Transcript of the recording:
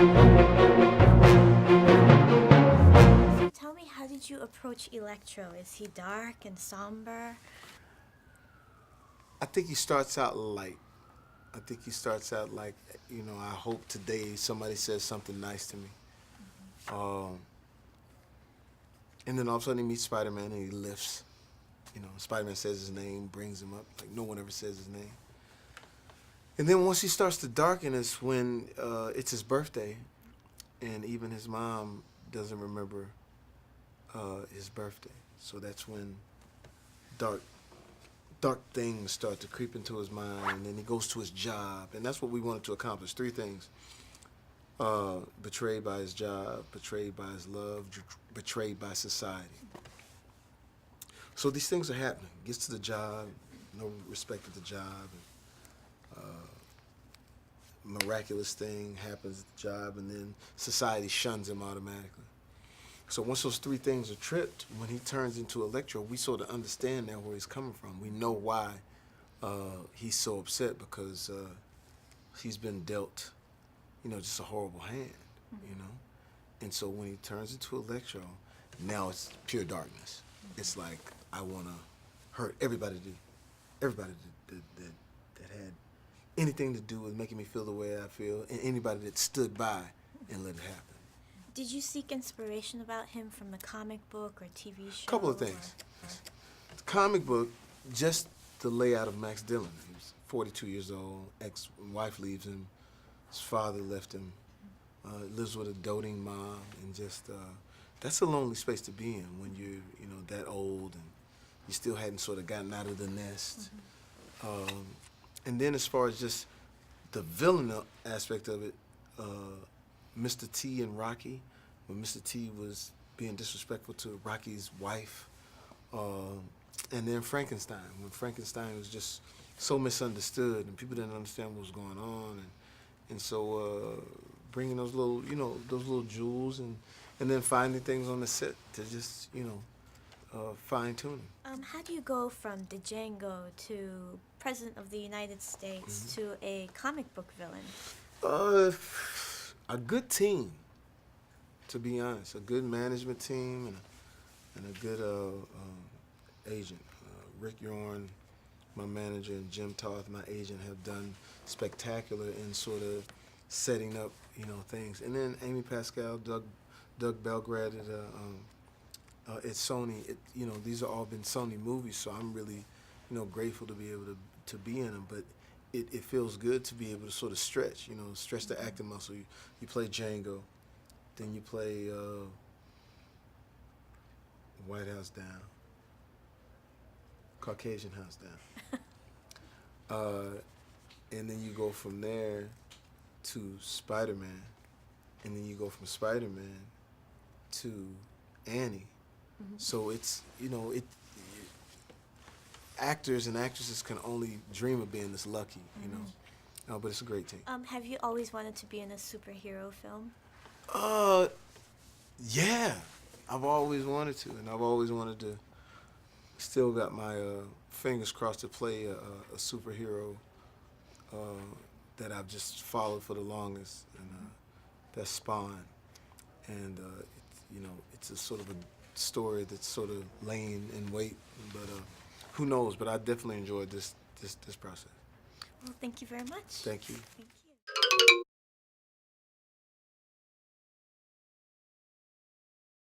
So tell me, how did you approach Electro? Is he dark and somber? I think he starts out light. I think he starts out like, I hope today somebody says something nice to me. Um, and then all of a sudden he meets Spider-Man and he lifts. Spider-Man says his name, brings him up. Like no one ever says his name. And then once he starts to darken is when it's his birthday, and even his mom doesn't remember his birthday. So that's when dark things start to creep into his mind, and then he goes to his job, and that's what we wanted to accomplish. Three things: betrayed by his job, betrayed by his love, betrayed by society. So these things are happening. Gets to the job, no respect at the job. Miraculous thing happens at the job, and then society shuns him automatically. So once those three things are tripped, when he turns into Electro, we sort of understand now where he's coming from. We know why he's so upset, because he's been dealt, just a horrible hand, And so when he turns into Electro, now it's pure darkness. It's like, I want to hurt everybody that had anything to do with making me feel the way I feel, and anybody that stood by and let it happen. Did you seek inspiration about him from the comic book or TV show? A couple of things. The comic book, just the layout of Max Dillon. He was 42 years old, ex-wife leaves him, his father left him, lives with a doting mom, and just, that's a lonely space to be in when you're, that old and you still hadn't sort of gotten out of the nest. And then as far as just the villain aspect of it, Mr. T and Rocky, when Mr. T was being disrespectful to Rocky's wife, and then Frankenstein, when Frankenstein was just so misunderstood and people didn't understand what was going on, and so bringing those little, those little jewels, and then finding things on the set to just, fine tuning. How do you go from the Django to President of the United States to a comic book villain? A good team, to be honest. A good management team and a good agent. Rick Yorn, my manager, and Jim Toth, my agent, have done spectacular in sort of setting up, things. And then Amy Pascal, Doug Belgrade at Sony. These have all been Sony movies, so I'm really, grateful to be able to be in them. But it feels good to be able to sort of stretch, stretch the acting muscle. You play Django, then you play White House Down, Caucasian House Down. And then you go from there to Spider-Man, and then you go from Spider-Man to Annie. So it's, actors and actresses can only dream of being this lucky, but it's a great team. Have you always wanted to be in a superhero film? Yeah, I've always wanted to, and I've always wanted to. Still got my fingers crossed to play a superhero that I've just followed for the longest, and that's Spawn. And it's a sort of a story that's sort of laying in wait, but who knows? But I definitely enjoyed this process. Well, thank you very much. Thank you. Thank you.